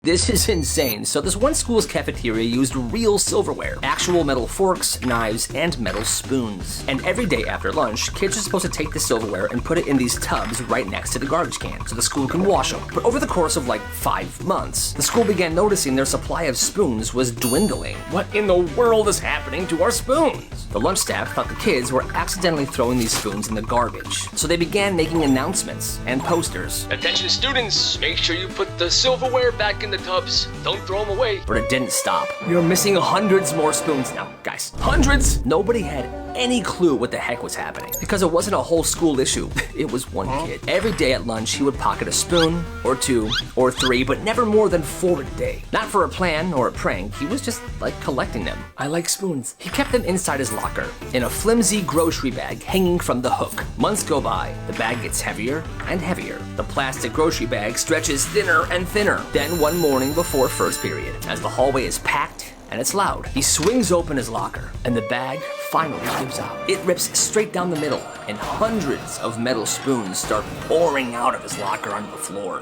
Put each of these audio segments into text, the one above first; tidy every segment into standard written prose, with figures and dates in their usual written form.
This is insane. So this one school's cafeteria used real silverware, actual metal forks, knives, and metal spoons. And every day after lunch, kids are supposed to take the silverware and put it in these tubs right next to the garbage can so the school can wash them. But over the course of like 5 months, the school began noticing their supply of spoons was dwindling. What in the world is happening to our spoons? The lunch staff thought the kids were accidentally throwing these spoons in the garbage. So they began making announcements and posters. Attention students, make sure you put the silverware back in the tubs. Don't throw them away. But it didn't stop. You're missing hundreds more spoons now, guys. Hundreds! Nobody had any clue what the heck was happening because it wasn't a whole school issue. It was one kid. Every day at lunch, he would pocket a spoon, or 2, or 3, but never more than 4 a day. Not for a plan or a prank, he was just like collecting them. I like spoons. He kept them inside his locker, in a flimsy grocery bag hanging from the hook. Months go by, the bag gets heavier and heavier. The plastic grocery bag stretches thinner and thinner. Then one morning before first period, as the hallway is packed and it's loud, he swings open his locker and the bag finally gives out. It rips straight down the middle and hundreds of metal spoons start pouring out of his locker onto the floor.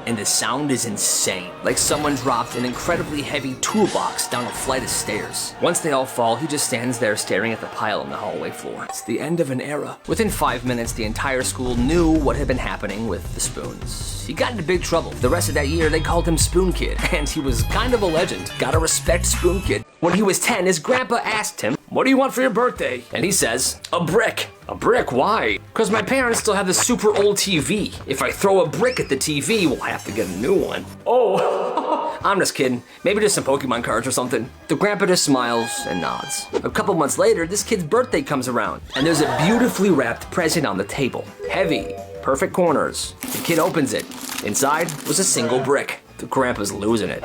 And the sound is insane, like someone dropped an incredibly heavy toolbox down a flight of stairs. Once they all fall, he just stands there staring at the pile on the hallway floor. It's the end of an era. Within 5 minutes, the entire school knew what had been happening with the spoons. He got into big trouble. The rest of that year, they called him Spoon Kid, and he was kind of a legend. Gotta respect Spoon Kid. When he was 10, his grandpa asked him, "What do you want for your birthday?" And he says, "A brick." "A brick? Why?" "Because my parents still have this super old TV. If I throw a brick at the TV, we'll have to get a new one." "Oh, I'm just kidding. Maybe just some Pokemon cards or something." The grandpa just smiles and nods. A couple months later, this kid's birthday comes around, and there's a beautifully wrapped present on the table. Heavy, perfect corners. The kid opens it. Inside was a single brick. The grandpa's losing it.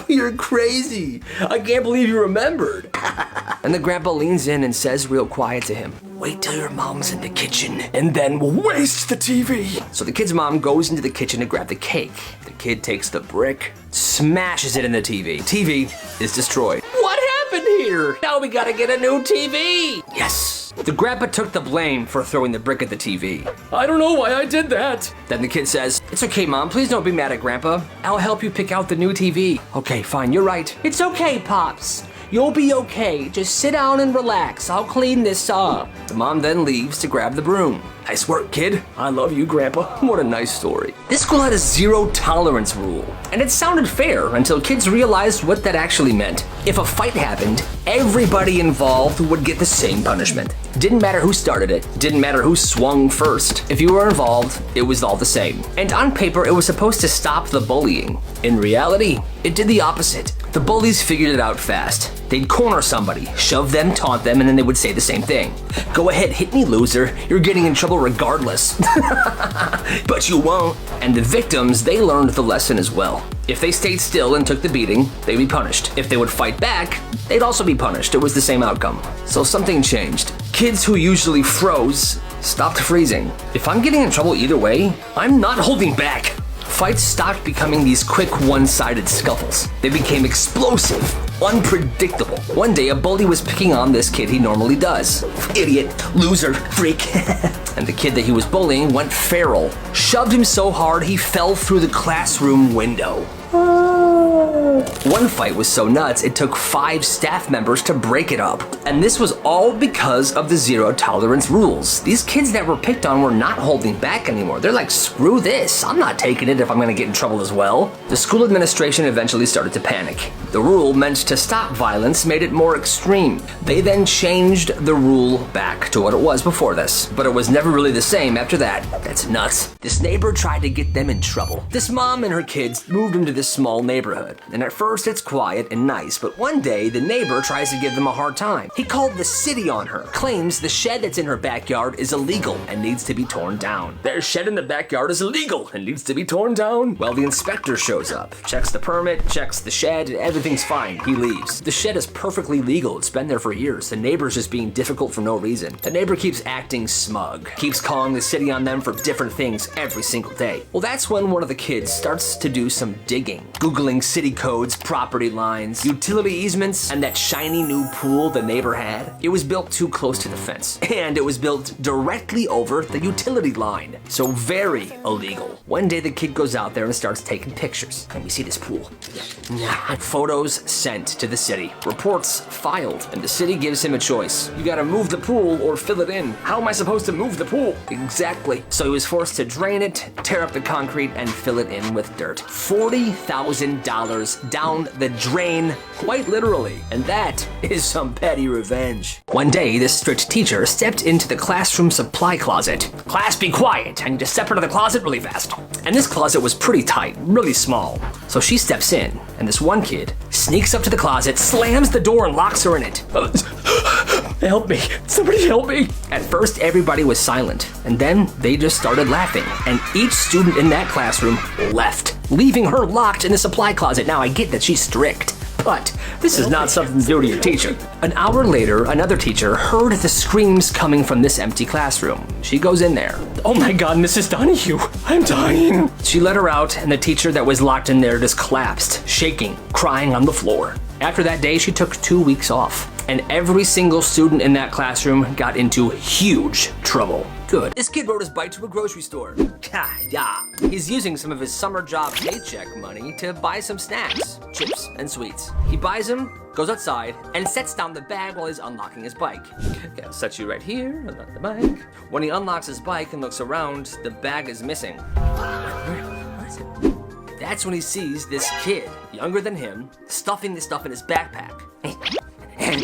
"You're crazy. I can't believe you remembered." And the grandpa leans in and says real quiet to him, "Wait till your mom's in the kitchen and then we'll waste the TV." So the kid's mom goes into the kitchen to grab the cake. The kid takes the brick, smashes it in the TV. TV is destroyed. "What happened here? Now we gotta get a new TV." Yes. The grandpa took the blame for throwing the brick at the TV. "I don't know why I did that." Then the kid says, "It's okay, Mom. Please don't be mad at Grandpa. I'll help you pick out the new TV." "Okay, fine. You're right." "It's okay, Pops. You'll be okay. Just sit down and relax. I'll clean this up." The mom then leaves to grab the broom. "Nice work, kid. I love you, Grandpa." What a nice story. This school had a zero tolerance rule, and it sounded fair until kids realized what that actually meant. If a fight happened, everybody involved would get the same punishment. Didn't matter who started it, didn't matter who swung first. If you were involved, it was all the same. And on paper, it was supposed to stop the bullying. In reality, it did the opposite. The bullies figured it out fast. They'd corner somebody, shove them, taunt them, and then they would say the same thing. "Go ahead, hit me, loser. You're getting in trouble regardless." But you won't. And the victims, they learned the lesson as well. If they stayed still and took the beating, they'd be punished. If they would fight back, they'd also be punished. It was the same outcome. So something changed. Kids who usually froze stopped freezing. If I'm getting in trouble either way, I'm not holding back. Fights stopped becoming these quick one-sided scuffles. They became explosive, unpredictable. One day, a bully was picking on this kid he normally does. "Idiot, loser, freak." And the kid that he was bullying went feral, shoved him so hard he fell through the classroom window. One fight was so nuts, it took 5 staff members to break it up. And this was all because of the zero tolerance rules. These kids that were picked on were not holding back anymore. They're like, "Screw this, I'm not taking it if I'm gonna get in trouble as well." The school administration eventually started to panic. The rule meant to stop violence made it more extreme. They then changed the rule back to what it was before this. But it was never really the same after that. That's nuts. This neighbor tried to get them in trouble. This mom and her kids moved into this small neighborhood. And at first it's quiet and nice, but one day the neighbor tries to give them a hard time. He called the city on her, claims the shed that's in her backyard is illegal and needs to be torn down. Their shed in the backyard is illegal and needs to be torn down. Well, the inspector shows up, checks the permit, checks the shed, everything's fine. He leaves. The shed is perfectly legal. It's been there for years. The neighbor's just being difficult for no reason. The neighbor keeps acting smug, keeps calling the city on them for different things every single day. Well, that's when one of the kids starts to do some digging, Googling city codes, property lines, utility easements, and that shiny new pool the neighbor had. It was built too close to the fence, and it was built directly over the utility line. So very illegal. One day the kid goes out there and starts taking pictures. Let me see this pool. Photos sent to the city. Reports filed, and the city gives him a choice. You gotta move the pool or fill it in. How am I supposed to move the pool? Exactly. So he was forced to drain it, tear up the concrete, and fill it in with dirt. $40,000 down the drain, quite literally. And that is some petty revenge. One day, this strict teacher stepped into the classroom supply closet. Class, be quiet. I need to step into the closet really fast. And this closet was pretty tight, really small. So she steps in, and this one kid sneaks up to the closet, slams the door, and locks her in it. Help me. Somebody help me. At first, everybody was silent, and then they just started laughing, and each student in that classroom left, leaving her locked in the supply closet. Now, I get that she's strict, but this is not something to do to your teacher. An hour later, another teacher heard the screams coming from this empty classroom. She goes in there. Oh my God, Mrs. Donahue, I'm dying. She let her out, and the teacher that was locked in there just collapsed, shaking, crying on the floor. After that day, she took 2 weeks off, and every single student in that classroom got into huge trouble. Good. This kid rode his bike to a grocery store. Yeah. He's using some of his summer job paycheck money to buy some snacks, chips, and sweets. He buys them, goes outside, and sets down the bag while he's unlocking his bike. Okay, I'll set you right here, unlock the bike. When he unlocks his bike and looks around, the bag is missing. Where is it? That's when he sees this kid, younger than him, stuffing the stuff in his backpack. And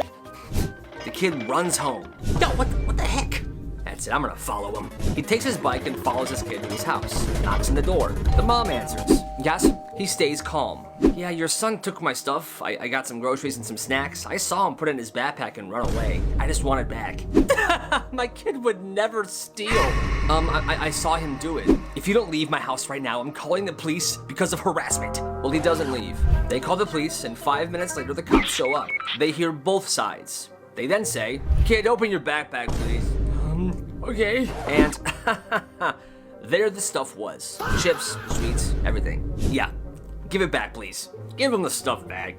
the kid runs home. Yo, what the heck? That's it, I'm gonna follow him. He takes his bike and follows his kid to his house. Knocks on the door. The mom answers. Yes? He stays calm. Yeah, your son took my stuff. I got some groceries and some snacks. I saw him put it in his backpack and run away. I just want it back. My kid would never steal. I saw him do it. If you don't leave my house right now, I'm calling the police because of harassment. Well, he doesn't leave. They call the police, and 5 minutes later, the cops show up. They hear both sides. They then say, "Kid, open your backpack, please." Okay. And there the stuff was. Chips, sweets, everything. Yeah. Give it back, please. Give him the stuff back.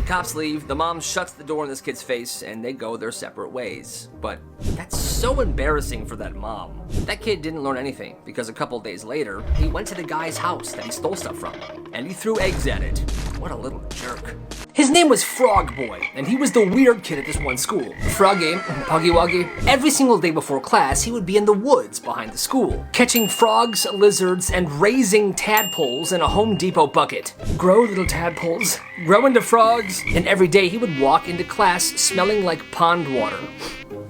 Cops leave, the mom shuts the door in this kid's face, and they go their separate ways. But that's so embarrassing for that mom. That kid didn't learn anything, because a couple days later, he went to the guy's house that he stole stuff from, and he threw eggs at it. What a little jerk. His name was Frog Boy, and he was the weird kid at this one school. Froggy, Puggy Wuggy. Every single day before class, he would be in the woods behind the school, catching frogs, lizards, and raising tadpoles in a Home Depot bucket. Grow, little tadpoles. Grow into frogs. And every day he would walk into class smelling like pond water.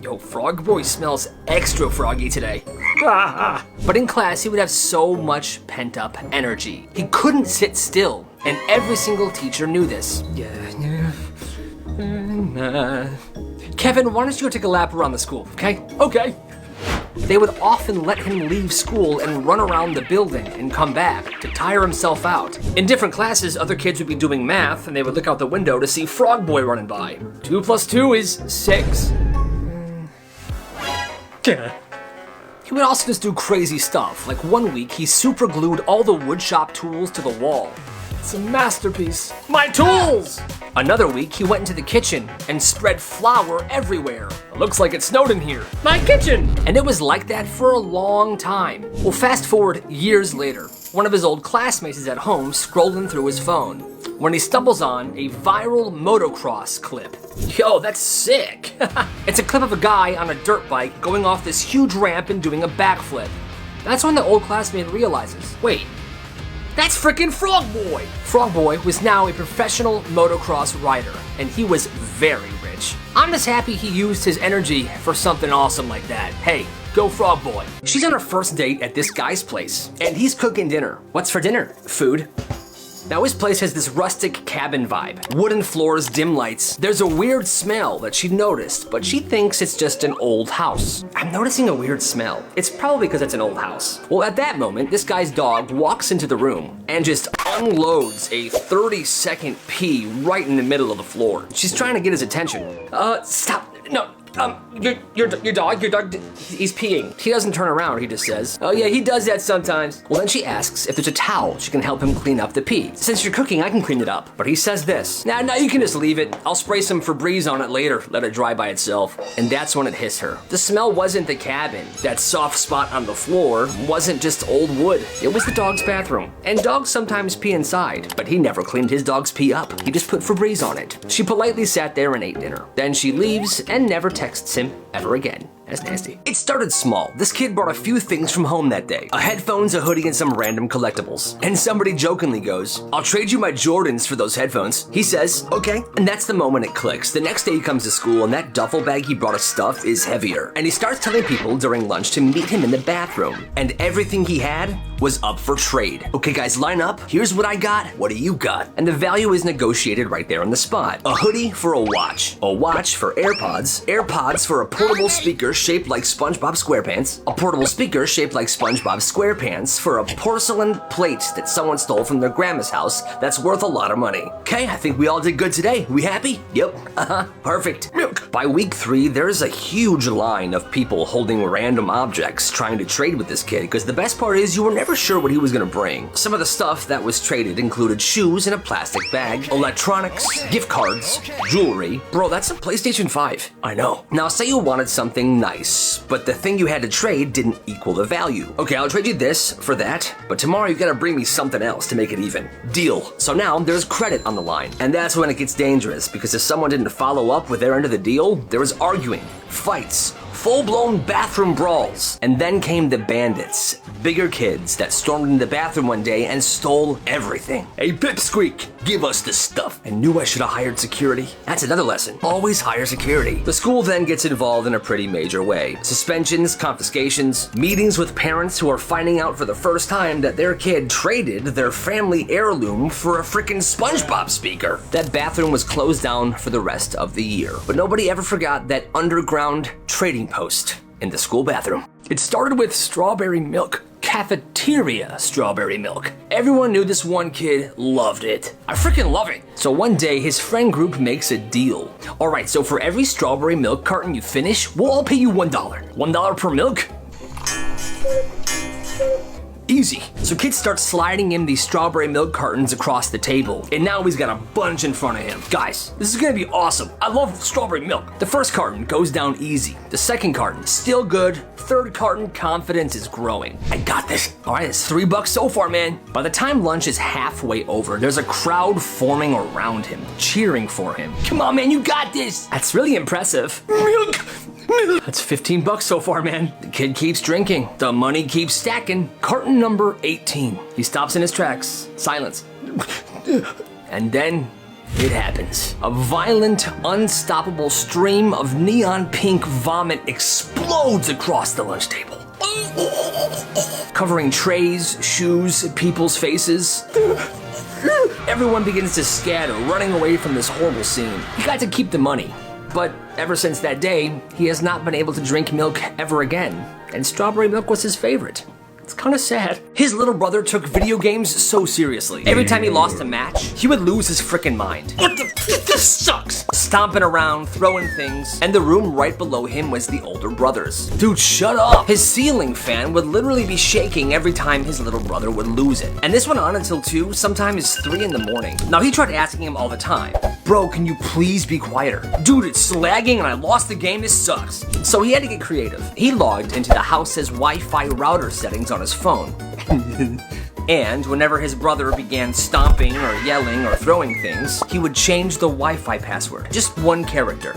Yo, Frog Boy smells extra froggy today. But in class, he would have so much pent-up energy. He couldn't sit still, and every single teacher knew this. Kevin, why don't you go take a lap around the school, okay? Okay. They would often let him leave school and run around the building and come back to tire himself out. In different classes, other kids would be doing math, and they would look out the window to see Frog Boy running by. 2 + 2 is 6. He would also just do crazy stuff. Like one week, he super glued all the woodshop tools to the wall. It's a masterpiece. My tools! Another week, he went into the kitchen and spread flour everywhere. It looks like it snowed in here. My kitchen! And it was like that for a long time. Well, fast forward years later. One of his old classmates is at home scrolling through his phone when he stumbles on a viral motocross clip. Yo, that's sick. It's a clip of a guy on a dirt bike going off this huge ramp and doing a backflip. That's when the old classmate realizes, wait, that's frickin' Frog Boy! Frog Boy was now a professional motocross rider, and he was very rich. I'm just happy he used his energy for something awesome like that. Hey, go Frog Boy. She's on her first date at this guy's place, and he's cooking dinner. What's for dinner? Food. Now his place has this rustic cabin vibe. Wooden floors, dim lights. There's a weird smell that she noticed, but she thinks it's just an old house. I'm noticing a weird smell. It's probably because it's an old house. Well, at that moment, this guy's dog walks into the room and just unloads a 30-second pee right in the middle of the floor. She's trying to get his attention. Stop. No. Your dog, he's peeing. He doesn't turn around, he just says, oh yeah, he does that sometimes. Well, then she asks if there's a towel she can help him clean up the pee. Since you're cooking, I can clean it up. But he says this, nah, you can just leave it. I'll spray some Febreze on it later, let it dry by itself. And that's when it hits her. The smell wasn't the cabin. That soft spot on the floor wasn't just old wood. It was the dog's bathroom. And dogs sometimes pee inside, but he never cleaned his dog's pee up. He just put Febreze on it. She politely sat there and ate dinner. Then she leaves and never texts him ever again. That's nasty. It started small. This kid brought a few things from home that day. A headphones, a hoodie, and some random collectibles. And somebody jokingly goes, I'll trade you my Jordans for those headphones. He says, okay. And that's the moment it clicks. The next day he comes to school and that duffel bag he brought of stuff is heavier. And he starts telling people during lunch to meet him in the bathroom. And everything he had was up for trade. Okay guys, line up. Here's what I got. What do you got? And the value is negotiated right there on the spot. A hoodie for a watch for AirPods, AirPods for a portable speaker shaped like SpongeBob SquarePants, a portable speaker shaped like SpongeBob SquarePants for a porcelain plate that someone stole from their grandma's house that's worth a lot of money. Okay, I think we all did good today. We happy? Yep. Perfect. Milk. By week 3, there's a huge line of people holding random objects trying to trade with this kid, because the best part is you were never sure what he was gonna bring. Some of the stuff that was traded included shoes in a plastic bag, electronics, gift cards, jewelry. Bro, that's a PlayStation 5. I know. Now say you wanted something nice, but the thing you had to trade didn't equal the value. Okay, I'll trade you this for that, but tomorrow you gotta bring me something else to make it even. Deal. So now there's credit on the line, and that's when it gets dangerous, because if someone didn't follow up with their end of the deal, there was arguing, fights, full-blown bathroom brawls. And then came the bandits, bigger kids that stormed into the bathroom one day and stole everything. Hey, Pipsqueak, give us the stuff. I knew I should have hired security. That's another lesson. Always hire security. The school then gets involved in a pretty major way. Suspensions, confiscations, meetings with parents who are finding out for the first time that their kid traded their family heirloom for a frickin' SpongeBob speaker. That bathroom was closed down for the rest of the year. But nobody ever forgot that underground trading post in the school bathroom. It started with strawberry milk. Cafeteria strawberry milk. Everyone knew this one kid loved it. I freaking love it. So one day his friend group makes a deal. All right, so for every strawberry milk carton you finish, we'll all pay you $1. $1 per milk? Easy. So kid starts sliding in these strawberry milk cartons across the table, and now he's got a bunch in front of him. Guys, this is gonna be awesome. I love strawberry milk. The first carton goes down easy. The second carton, still good. Third carton, confidence is growing. I got this. All right, it's $3 so far, man. By the time lunch is halfway over, there's a crowd forming around him, cheering for him. Come on, man, you got this. That's really impressive. Milk. That's $15 so far, man. The kid keeps drinking. The money keeps stacking. Carton number 18. He stops in his tracks. Silence. And then it happens. A violent, unstoppable stream of neon pink vomit explodes across the lunch table, covering trays, shoes, people's faces. Everyone begins to scatter, running away from this horrible scene. He got to keep the money. But ever since that day, he has not been able to drink milk ever again, and strawberry milk was his favorite. It's kind of sad. His little brother took video games so seriously. Every time he lost a match, he would lose his frickin' mind. What the f- this sucks! Stomping around, throwing things, and the room right below him was the older brother's. Dude, shut up! His ceiling fan would literally be shaking every time his little brother would lose it. And this went on until 2, sometimes 3 in the morning. Now he tried asking him all the time, bro, can you please be quieter? Dude, it's lagging and I lost the game, this sucks. So he had to get creative. He logged into the house's Wi-Fi router settings on his phone. And whenever his brother began stomping or yelling or throwing things, he would change the Wi-Fi password. Just one character.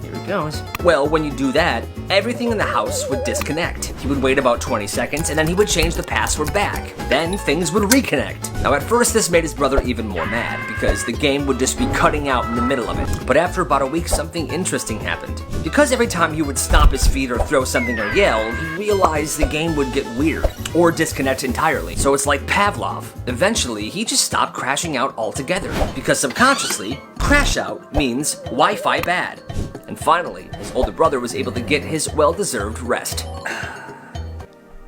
Here it goes. Well, when you do that, everything in the house would disconnect. He would wait about 20 seconds and then he would change the password back. Then things would reconnect. Now at first this made his brother even more mad because the game would just be cutting out in the middle of it. But after about a week, something interesting happened. Because every time he would stomp his feet or throw something or yell, he realized the game would get weird or disconnect entirely. So it's like Pavlov. Eventually, he just stopped crashing out altogether because subconsciously, crash out means Wi-Fi bad. And finally, his older brother was able to get his well-deserved rest.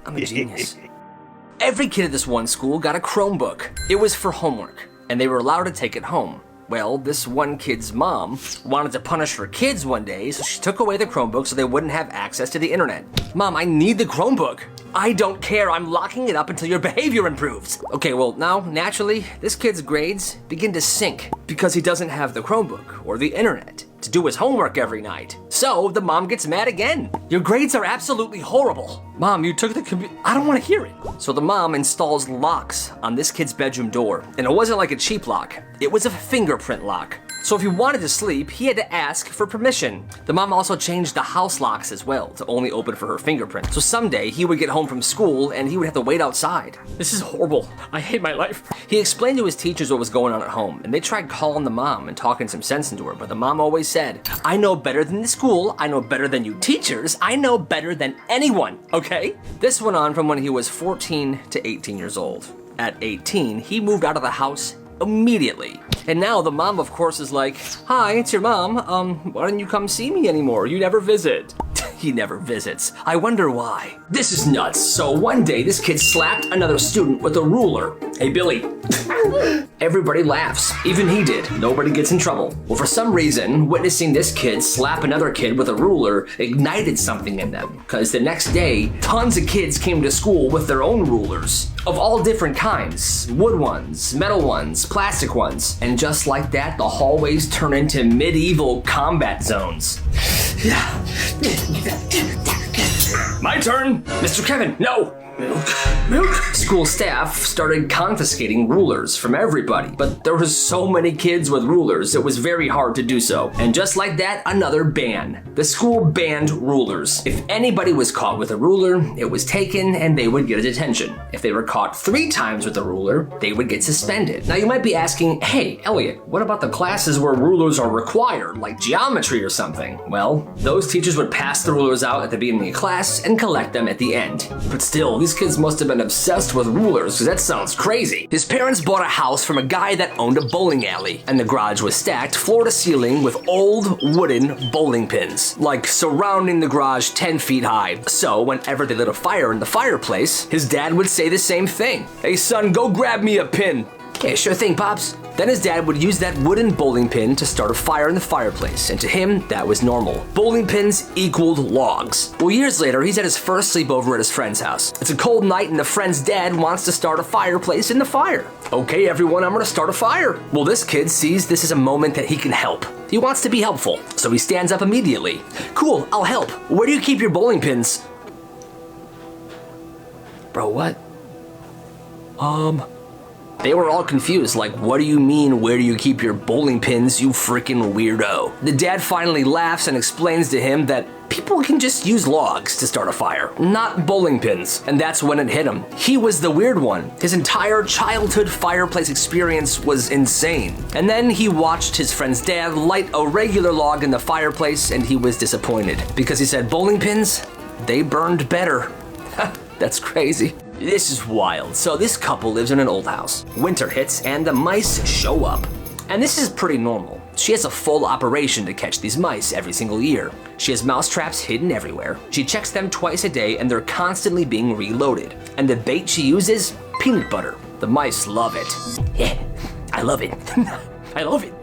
I'm a genius. Every kid at this one school got a Chromebook. It was for homework, and they were allowed to take it home. Well, this one kid's mom wanted to punish her kids one day, so she took away the Chromebook so they wouldn't have access to the internet. Mom, I need the Chromebook. I don't care, I'm locking it up until your behavior improves. Okay, well now, naturally, this kid's grades begin to sink because he doesn't have the Chromebook or the internet to do his homework every night. So the mom gets mad again. Your grades are absolutely horrible. Mom, you took the computer. I don't want to hear it. So the mom installs locks on this kid's bedroom door. And it wasn't like a cheap lock. It was a fingerprint lock. So if he wanted to sleep, he had to ask for permission. The mom also changed the house locks as well to only open for her fingerprint. So someday he would get home from school and he would have to wait outside. This is horrible. I hate my life. He explained to his teachers what was going on at home, and they tried calling the mom and talking some sense into her, but the mom always said, I know better than the school, I know better than you teachers, I know better than anyone, okay? This went on from when he was 14 to 18 years old. At 18, he moved out of the house immediately. And now the mom, of course, is like, hi, it's your mom. Why don't you come see me anymore? You never visit. He never visits. I wonder why. This is nuts. So one day, this kid slapped another student with a ruler. Hey, Billy. Everybody laughs. Even he did. Nobody gets in trouble. Well, for some reason, witnessing this kid slap another kid with a ruler ignited something in them. Because the next day, tons of kids came to school with their own rulers. Of all different kinds. Wood ones, metal ones, plastic ones. And just like that, the hallways turn into medieval combat zones. My turn! Mr. Kevin, no! Milk. School staff started confiscating rulers from everybody, but there was so many kids with rulers, it was very hard to do so. And just like that, another ban. The school banned rulers. If anybody was caught with a ruler, it was taken and they would get a detention. If they were caught 3 times with a ruler, they would get suspended. Now you might be asking, hey, Elliot, what about the classes where rulers are required, like geometry or something? Well, those teachers would pass the rulers out at the beginning of class and collect them at the end. But still, these kids must have been obsessed with rulers, because that sounds crazy. His parents bought a house from a guy that owned a bowling alley, and the garage was stacked floor to ceiling with old wooden bowling pins, like surrounding the garage 10 feet high. So whenever they lit a fire in the fireplace, his dad would say the same thing. Hey son, go grab me a pin. Yeah, sure thing, Pops. Then his dad would use that wooden bowling pin to start a fire in the fireplace, and to him, that was normal. Bowling pins equaled logs. Well, years later, he's at his first sleepover at his friend's house. It's a cold night and the friend's dad wants to start a fireplace in the fire. Okay, everyone, I'm gonna start a fire. Well, this kid sees this as a moment that he can help. He wants to be helpful, so he stands up immediately. Cool, I'll help. Where do you keep your bowling pins? Bro, what? They were all confused, like, what do you mean, where do you keep your bowling pins, you freaking weirdo? The dad finally laughs and explains to him that people can just use logs to start a fire, not bowling pins. And that's when it hit him. He was the weird one. His entire childhood fireplace experience was insane. And then he watched his friend's dad light a regular log in the fireplace and he was disappointed because he said, bowling pins, they burned better. That's crazy. This is wild. So this couple lives in an old house. Winter hits and the mice show up. And this is pretty normal. She has a full operation to catch these mice every single year. She has mouse traps hidden everywhere. She checks them twice a day and they're constantly being reloaded. And the bait she uses? Peanut butter. The mice love it. Yeah, I love it. I love it.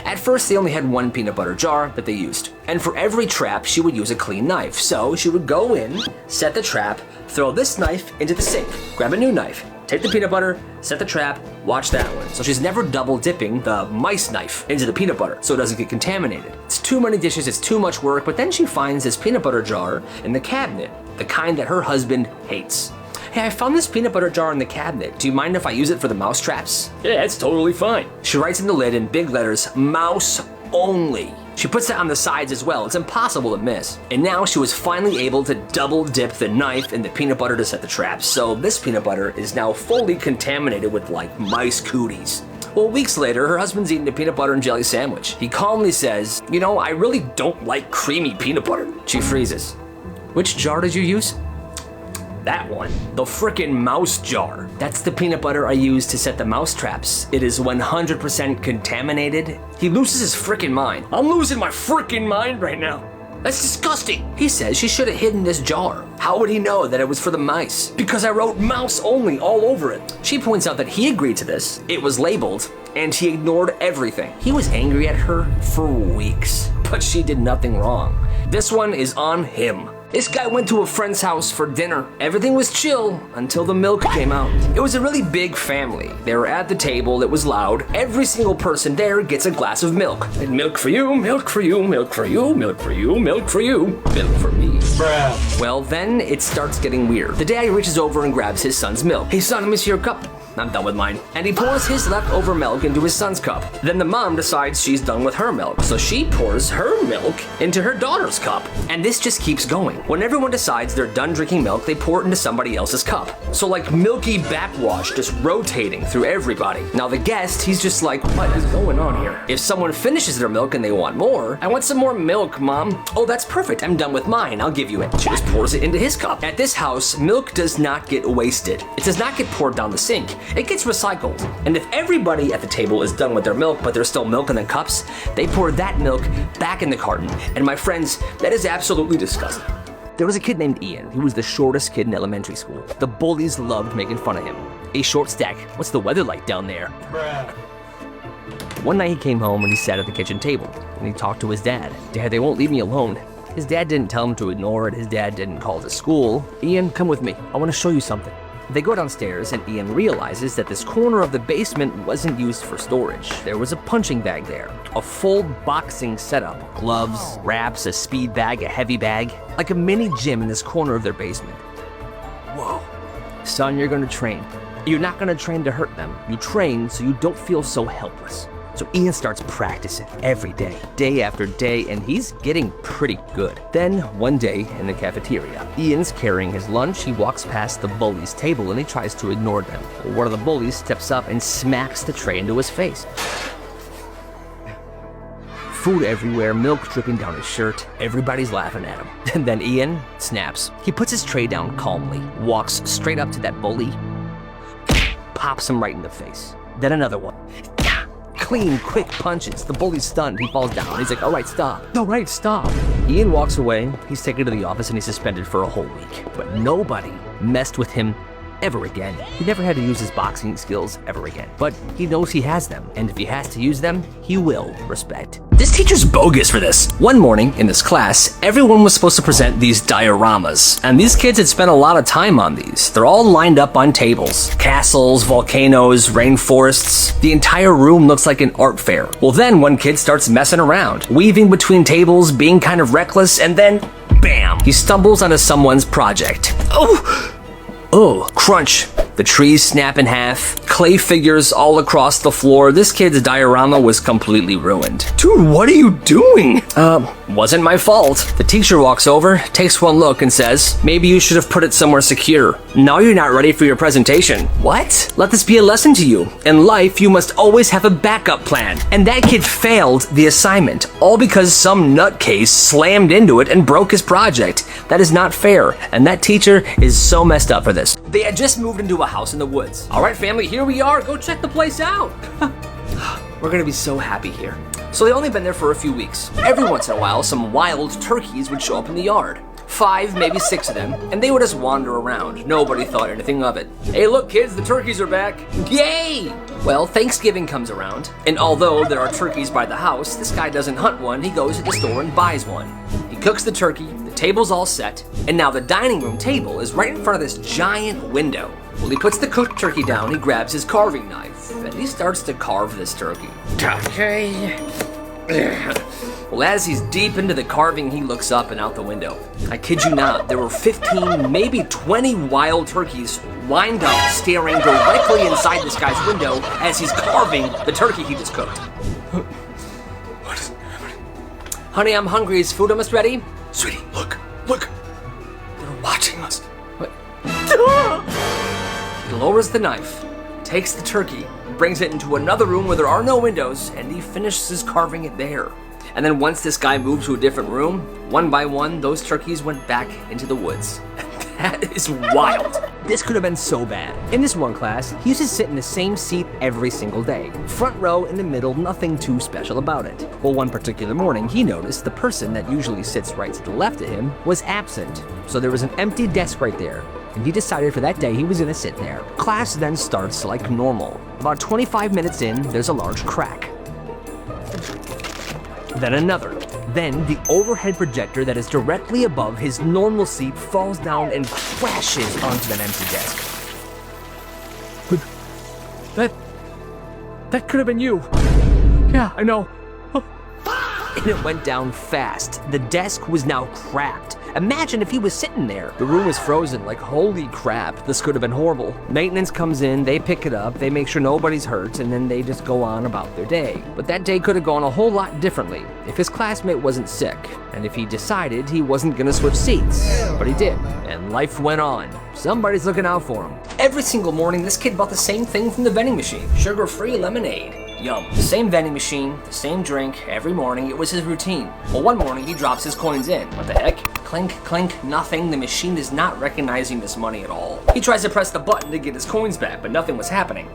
At first, they only had one peanut butter jar that they used. And for every trap, she would use a clean knife. So she would go in, set the trap, throw this knife into the sink, grab a new knife, take the peanut butter, set the trap, watch that one. So she's never double dipping the mice knife into the peanut butter so it doesn't get contaminated. It's too many dishes, it's too much work, but then she finds this peanut butter jar in the cabinet, the kind that her husband hates. Hey, I found this peanut butter jar in the cabinet. Do you mind if I use it for the mouse traps? Yeah, it's totally fine. She writes in the lid in big letters, mouse only. She puts it on the sides as well. It's impossible to miss. And now she was finally able to double dip the knife in the peanut butter to set the traps. So this peanut butter is now fully contaminated with like mice cooties. Well, weeks later, her husband's eating a peanut butter and jelly sandwich. He calmly says, you know, I really don't like creamy peanut butter. She freezes. Which jar did you use? That one, the frickin' mouse jar. That's the peanut butter I use to set the mouse traps. It is 100% contaminated. He loses his frickin' mind. I'm losing my frickin' mind right now. That's disgusting. He says she should have hidden this jar. How would he know that it was for the mice? Because I wrote mouse only all over it. She points out that he agreed to this, it was labeled, and he ignored everything. He was angry at her for weeks, but she did nothing wrong. This one is on him. This guy went to a friend's house for dinner. Everything was chill until the milk came out. It was a really big family. They were at the table, it was loud. Every single person there gets a glass of milk. And milk for you, milk for you, milk for you, milk for you, milk for you, milk for me. Bruh. Well, then it starts getting weird. The dad reaches over and grabs his son's milk. Hey son, let me see your cup. I'm done with mine. And he pours his leftover milk into his son's cup. Then the mom decides she's done with her milk, so she pours her milk into her daughter's cup. And this just keeps going. When everyone decides they're done drinking milk, they pour it into somebody else's cup. So like milky backwash just rotating through everybody. Now the guest, he's just like, what is going on here? If someone finishes their milk and they want more, I want some more milk, mom. Oh, that's perfect. I'm done with mine. I'll give you it. She just pours it into his cup. At this house, milk does not get wasted. It does not get poured down the sink. It gets recycled. And if everybody at the table is done with their milk, but there's still milk in the cups, they pour that milk back in the carton. And my friends, that is absolutely disgusting. There was a kid named Ian. He was the shortest kid in elementary school. The bullies loved making fun of him. A short stack. What's the weather like down there? Bruh. One night he came home and he sat at the kitchen table and he talked to his dad. Dad, they won't leave me alone. His dad didn't tell him to ignore it. His dad didn't call to school. Ian, come with me. I want to show you something. They go downstairs and Ian realizes that this corner of the basement wasn't used for storage. There was a punching bag there, a full boxing setup, gloves, wraps, a speed bag, a heavy bag, like a mini gym in this corner of their basement. Whoa. Son, you're gonna train. You're not gonna train to hurt them. You train so you don't feel so helpless. So Ian starts practicing every day, day after day, and he's getting pretty good. Then, one day in the cafeteria, Ian's carrying his lunch. He walks past the bully's table and he tries to ignore them. One of the bullies steps up and smacks the tray into his face. Food everywhere, milk dripping down his shirt. Everybody's laughing at him. And then Ian snaps. He puts his tray down calmly, walks straight up to that bully, pops him right in the face. Then another one. Clean, quick punches. The bully's stunned. He falls down. He's like, all right, stop. All right, stop. Ian walks away. He's taken to the office and he's suspended for a whole week. But nobody messed with him ever again. He never had to use his boxing skills ever again. But he knows he has them. And if he has to use them, he will respect. This teacher's bogus for this. One morning in this class, everyone was supposed to present these dioramas. And these kids had spent a lot of time on these. They're all lined up on tables. Castles, volcanoes, rainforests. The entire room looks like an art fair. Well, then one kid starts messing around, weaving between tables, being kind of reckless, and then, bam! He stumbles onto someone's project. Oh, crunch. The trees snap in half, clay figures all across the floor. This kid's diorama was completely ruined. Dude, what are you doing? Wasn't my fault. The teacher walks over, takes one look and says, maybe you should have put it somewhere secure. Now you're not ready for your presentation. What? Let this be a lesson to you. In life, you must always have a backup plan. And that kid failed the assignment, all because some nutcase slammed into it and broke his project. That is not fair, and that teacher is so messed up for this. They had just moved into a house in the woods. All right, family, here we are. Go check the place out. We're gonna be so happy here. So they'd only been there for a few weeks. Every once in a while, some wild turkeys would show up in the yard. 5, maybe 6 of them, and they would just wander around. Nobody thought anything of it. Hey, look, kids, the turkeys are back. Yay! Well, Thanksgiving comes around, and although there are turkeys by the house, this guy doesn't hunt one. He goes to the store and buys one. He cooks the turkey, the table's all set, and now the dining room table is right in front of this giant window. Well, he puts the cooked turkey down, he grabs his carving knife, and he starts to carve this turkey. Okay. Well, as he's deep into the carving, he looks up and out the window. I kid you not, there were 15, maybe 20 wild turkeys lined up, staring directly inside this guy's window as he's carving the turkey he just cooked. What is happening? Honey, I'm hungry. Is food almost ready? Sweetie, look. They're watching us. What? He lowers the knife, takes the turkey, brings it into another room where there are no windows, and he finishes carving it there. And then once this guy moved to a different room, one by one, those turkeys went back into the woods. That is wild. This could have been so bad. In this one class, he used to sit in the same seat every single day. Front row in the middle, nothing too special about it. Well, one particular morning, he noticed the person that usually sits right to the left of him was absent. So there was an empty desk right there. And he decided for that day he was gonna sit there. Class then starts like normal. About 25 minutes in, there's a large crack. Then another. Then the overhead projector that is directly above his normal seat falls down and crashes onto that empty desk. That could have been you. Yeah, I know. And it went down fast. The desk was now cracked. Imagine if he was sitting there. The room was frozen, like holy crap, this could have been horrible. Maintenance comes in, they pick it up, they make sure nobody's hurt, and then they just go on about their day. But that day could have gone a whole lot differently if his classmate wasn't sick, and if he decided he wasn't gonna switch seats. But he did, and life went on. Somebody's looking out for him. Every single morning, this kid bought the same thing from the vending machine, sugar-free lemonade. Yum. The same vending machine, the same drink, every morning, it was his routine. Well, one morning he drops his coins in. What the heck? Clink, clink, nothing. The machine is not recognizing this money at all. He tries to press the button to get his coins back, but nothing was happening.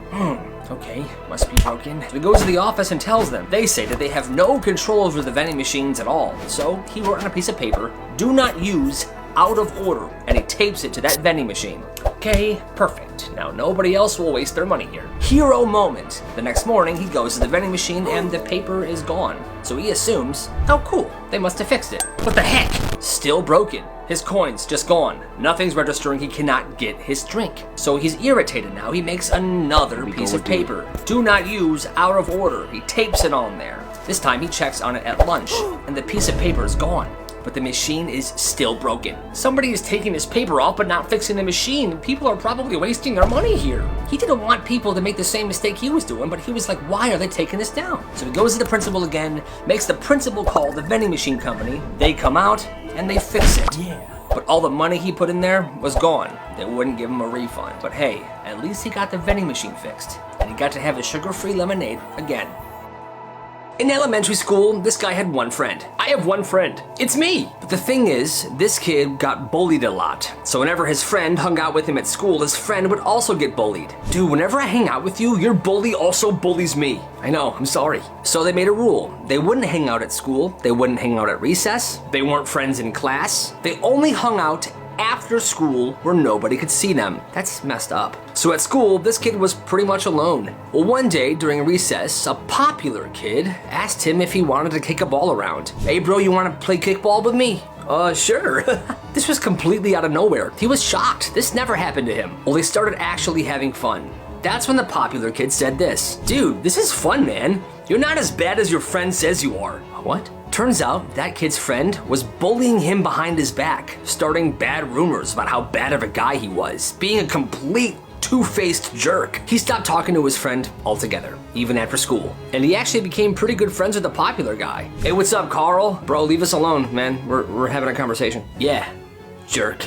Okay, must be broken. So he goes to the office and tells them. They say that they have no control over the vending machines at all. So he wrote on a piece of paper, "Do not use out of order," and he tapes it to that vending machine. Okay, perfect. Now nobody else will waste their money here. Hero moment. The next morning he goes to the vending machine and the paper is gone. So he assumes, oh cool, they must have fixed it. What the heck? Still broken. His coins just gone. Nothing's registering, he cannot get his drink. So he's irritated now, he makes another piece of paper. Do not use out of order. He tapes it on there. This time he checks on it at lunch and the piece of paper is gone. But the machine is still broken. Somebody is taking his paper off but not fixing the machine. People are probably wasting their money here. He didn't want people to make the same mistake he was doing, but he was like, why are they taking this down? So he goes to the principal again, makes the principal call the vending machine company. They come out and they fix it. Yeah. But all the money he put in there was gone. They wouldn't give him a refund. But hey, at least he got the vending machine fixed. And he got to have his sugar-free lemonade again. In elementary school, this guy had one friend. I have one friend. It's me. But the thing is, this kid got bullied a lot. So whenever his friend hung out with him at school, his friend would also get bullied. Dude, whenever I hang out with you, your bully also bullies me. I know, I'm sorry. So they made a rule. They wouldn't hang out at school. They wouldn't hang out at recess. They weren't friends in class. They only hung out after school where nobody could see them. That's messed up. So at school, this kid was pretty much alone. Well, one day during recess, a popular kid asked him if he wanted to kick a ball around. Hey bro, you wanna play kickball with me? Sure. This was completely out of nowhere. He was shocked. This never happened to him. Well, they started actually having fun. That's when the popular kid said this. Dude, this is fun, man. You're not as bad as your friend says you are. What? Turns out that kid's friend was bullying him behind his back, starting bad rumors about how bad of a guy he was, being a complete two-faced jerk. He stopped talking to his friend altogether, even after school. And he actually became pretty good friends with the popular guy. Hey, what's up, Carl? Bro, leave us alone, man. We're having a conversation. Yeah, jerk.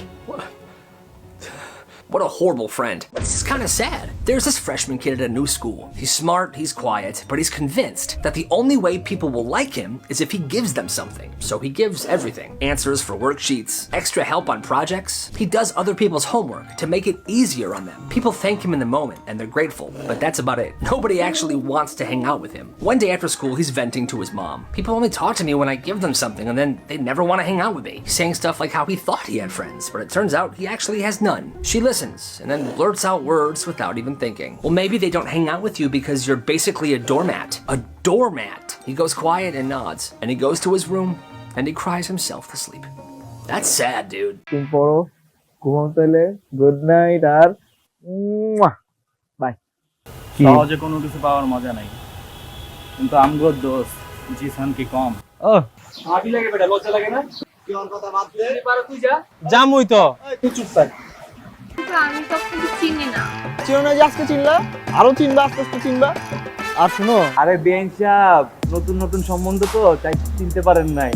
What a horrible friend. But this is kind of sad. There's this freshman kid at a new school. He's smart, he's quiet, but he's convinced that the only way people will like him is if he gives them something. So he gives everything. Answers for worksheets, extra help on projects. He does other people's homework to make it easier on them. People thank him in the moment and they're grateful, but that's about it. Nobody actually wants to hang out with him. One day after school, he's venting to his mom. People only talk to me when I give them something and then they never want to hang out with me. He's saying stuff like how he thought he had friends, but it turns out he actually has none. She listens and then blurts out words without even thinking. Well, maybe they don't hang out with you because you're basically a doormat. A doormat. He goes quiet and nods, and he goes to his room and he cries himself to sleep. That's sad, dude. Good night আর বাই সহজে কোনো কিছু পাওয়ার মজা নাই কিন্তু আমগো দোস্ত জিসান কি কম ও ভাবি লাগে বেটা লজ্জা লাগে না কি ওর কথা বাদ দে পারো তুই যা জামুই তো তুই চুপ থাক আমি তো আপনাকে চিনি না চিনো না যে আজকে চিনলা আরো চিনবা আস্তে আস্তে চিনবা আর শুনো আরে বেঞ্চ সাহেব নতুন নতুন সম্বন্ধ তো তাই চিনতে পারেন নাই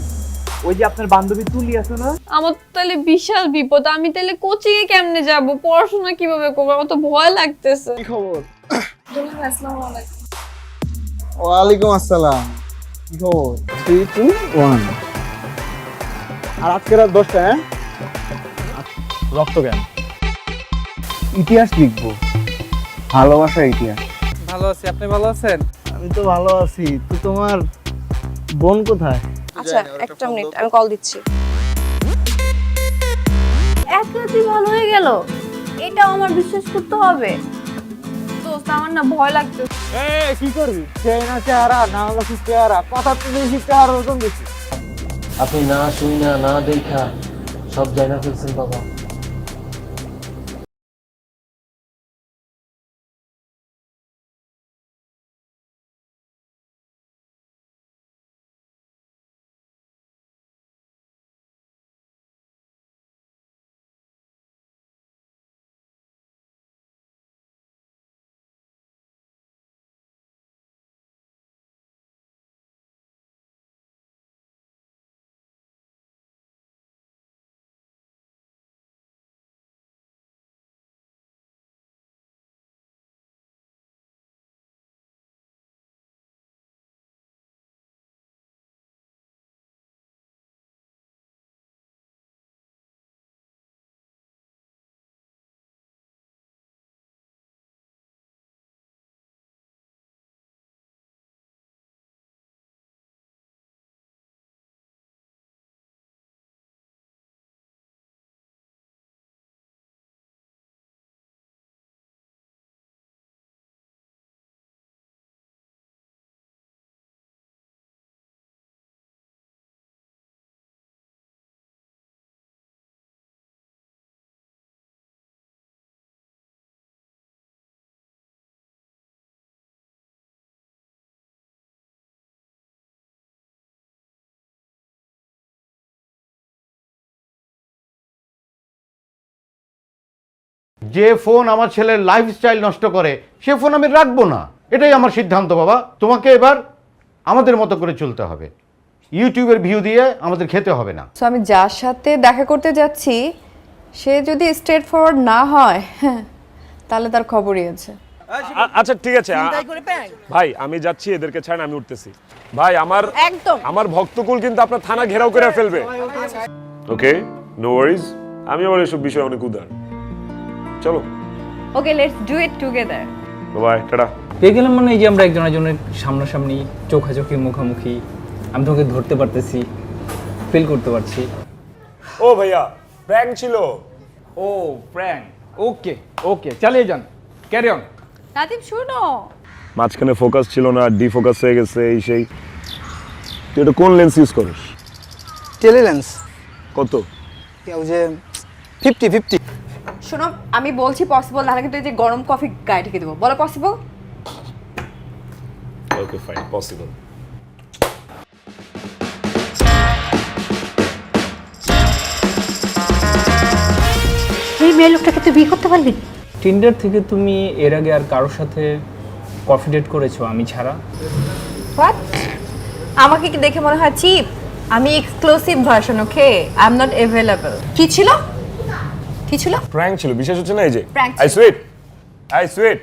ওই যে আপনার বান্ধবী তুলি আছে না আমার তাহলে বিশাল বিপদ আমি তাহলে কোচিং এ কেমনে যাব পড়াশোনা কিভাবে করব আমার তো ভয় লাগতেছে কি খবর আসসালামু আলাইকুম ওয়া আলাইকুম আসসালাম কি খবর 3 2 1 আর আজকে রাত 10টা হ্যাঁ রক্তজ্ঞান। ইতিহাস লিখবো, ভালোবাসার ইতিহাস। ভালো আছি, আপনি ভালো আছেন? আমি তো ভালো আছি, তো তোমার বোন কোথায়? আচ্ছা একটা মিনিট, আমি কল দিচ্ছি। এত রাতেই ভালো হয়ে গেল, এটাও আমার বিশ্বাস করতে হবে? দোস্ত আমার না ভয় লাগছে। কি করবি? চেহারা চেহারা না হলে কি চেহারা, কথা তো বেশি চেহারা ওজন বেশি। আপনি না শুই না না দেখা সব জায়গা ফেলছেন বাবা। যে ফোন আমার ছেলের লাইফস্টাইল নষ্ট করে সে ফোন আমি রাখবো না, এটাই আমার সিদ্ধান্ত। বাবা, তোমাকে এবার আমাদের মতো করে চলতে হবে। ইউটিউবের ভিউ দিয়ে আমাদের খেতে হবে না। সো আমি যার সাথে দেখা করতে যাচ্ছি সে যদি স্ট্রেট ফরওয়ার্ড না হয়, তাহলে তার খবরই আছে। আচ্ছা ঠিক আছে ভাই, আমি যাচ্ছি, এদেরকে ছাড়েন, আমি উঠতেছি। ভাই আমার ভক্তকুল কিন্তু আপনার থানা ঘেরাও করে ফেলবে। ওকে, নো ওয়ারিজ, আমি আবার এসব বিষয়ে অনেক উদার। চলো, okay, let's do it together. Bye, টাটা। পেয়ে গেলাম মানে এই যে আমরা একজন একজনের সামনাসামনি চোখাচোখি মুখোমুখি, আমি তোমাকে ধরতে পারতেছি, ফিল করতে পারছি। ও ভাইয়া, প্র্যাঙ্ক ছিল। ও প্র্যাঙ্ক, ওকে ওকে, চালিয়ে যান, ক্যারি অন। রাদীপ শুনো, মাঝখানে ফোকাস ছিল না, ডিফোকাস হয়ে গেছে, এই সেই। তুই এটা কোন লেন্স ইউজ করিস? টেলিলেন্স। কত? কেউ যে 50-50। শোনো, আমি বলছি পসিবল, নাহলে কিন্তু এই যে গরম কফি গায়ে ঢেকে দেবো। বলো পসিবল? Okay fine, possible. এই মেয়ে লোকটাকে তুই বিয়ে করতে পারবি? টিন্ডার থেকে তুমি এর আগে আর কারোর সাথে কফি ডেট করেছো আমি ছাড়া? হোয়াট? আমাকে কি দেখে মনে হয় চিপ? আমি exclusive version, okay? I am not available. কি ছিল? কি ছিল? প্র্যাঙ্ক ছিল, বিশেষ হচ্ছে না। এই যে Prank আই ছিল। Sweet, I sweet.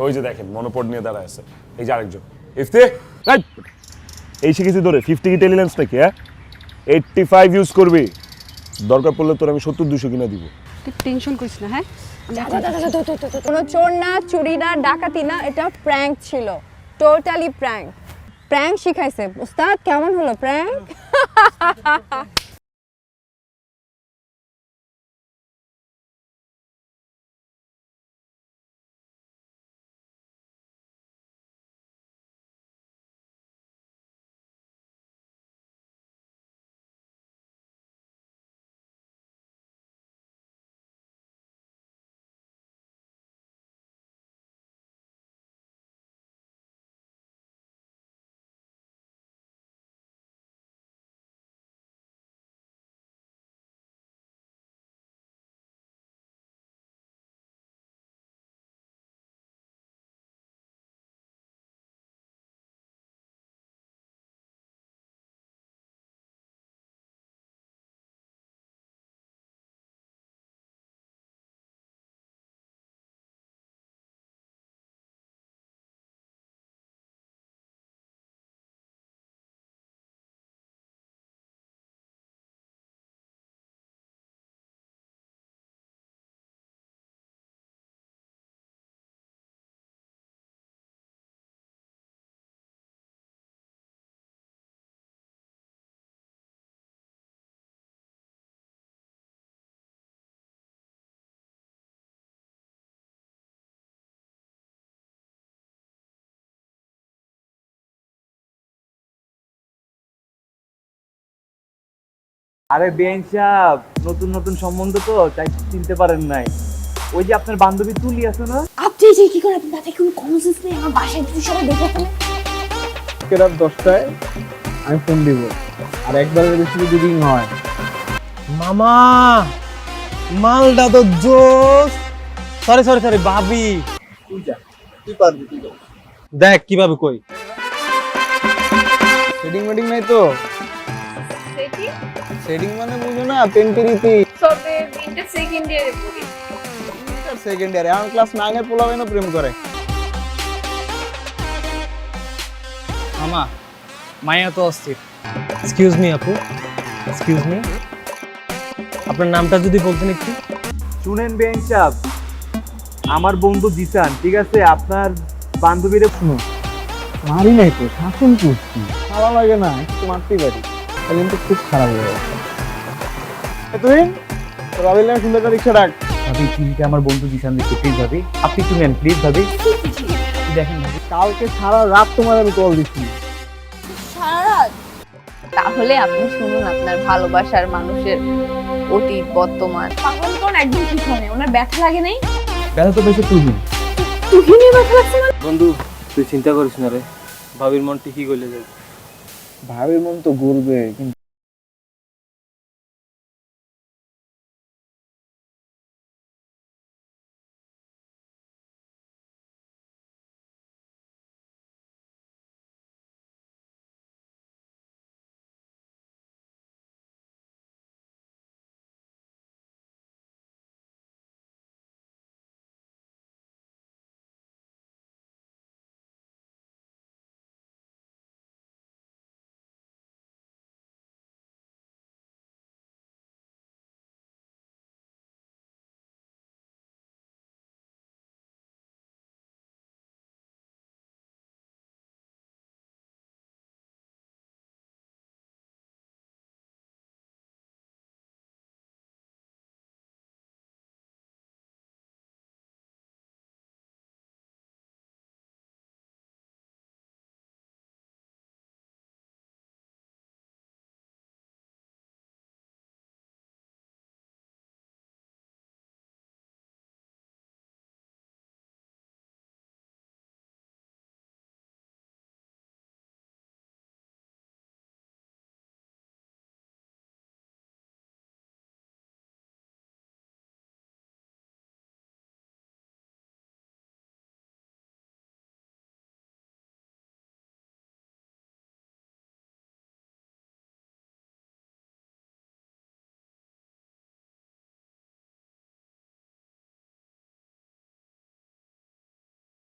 ওই যে দেখেন মনোপড নিয়ে দাঁড়ায় আছে, এই যে আরেকজন ইফতে। এই শিখেছি তোরে 50 কি টেলিলেন্স নাকি? 85 ইউজ করবি, দরকার পড়লে তোর আমি 70-200 কিনা দিব। তুই টেনশন করিস না, হ্যাঁ? কোনো চোর না, চুরি না, ডাকাতি না, এটা প্র্যাঙ্ক ছিল, টোটালি প্র্যাঙ্ক। প্র্যাঙ্ক শিখাইছে উস্তাদ। কেমন হলো প্র্যাঙ্ক? আরে বেন সাহেব, নতুন নতুন সম্বন্ধ তো তাই চিনতে পারেন নাই। ওই যে আপনার বান্ধবী তুলি আছে না, আপনি যে কি করে, আপনার মাথায় কোনো কমন সেন্স নেই? আমার বাসায় যদি সবাই দেখে ফেলে। রাত 10টায় আমি ফোন দিব, আর একবারের বেশি যদি রিং হয়। মামা মালটা তো জোস। সরি সরি সরি ভাবি, তুই পারবি, তুই পারবি। দেখ কিভাবে কই। সেটিং মেটিং নাই তো? সেটি সেটিং মানে বুঝো না, পেন্টিরিতি। সবে তিনটা সেকেন্ড ইয়ারে পড়ি। সেকেন্ড ইয়ারে এখন ক্লাস 9 এর পোলাবেনও প্রেম করে। মামা মায়া তো অস্থির। এক্সকিউজ মি আপু, এক্সকিউজ মি, আপনার নামটা যদি বলতেন একটু। শুনেন বেন সাহেব, আমার বন্ধু জিসান, ঠিক আছে? আপনার বান্ধবীরে শুনো, মারি নাই তো, শাসন করছি। ভালো লাগে না, একটু মারতেই পারি, তাহলে কিন্তু খুব খারাপ হয়ে যাবে। তুই রবিল নামে সুন্দর একটা রিক্সা ডাক। ভাবি চিঠিটা আমার বন্ধু জিসান দিচ্ছে, প্লিজ ভাবি আপনি একটু নেন প্লিজ ভাবি। দেখেন ভাবি, কালকে সারা রাত তোমার আমি কল দিচ্ছি। সারা রাত? তাহলে আপনি শুনুন আপনার ভালোবাসার মানুষের অতীত বর্তমান। পাগল কোন একদম ঠিক হয় না, ওনার ব্যথা লাগে নাই? ব্যথা তো বেশি তুহিন। তুহিনের ব্যথা লাগছে না? বন্ধু তুই চিন্তা করিস না রে, ভাবির মন ঠিকই গলে যাবে। ভাবির মন তো ঘুরবে, কিন্তু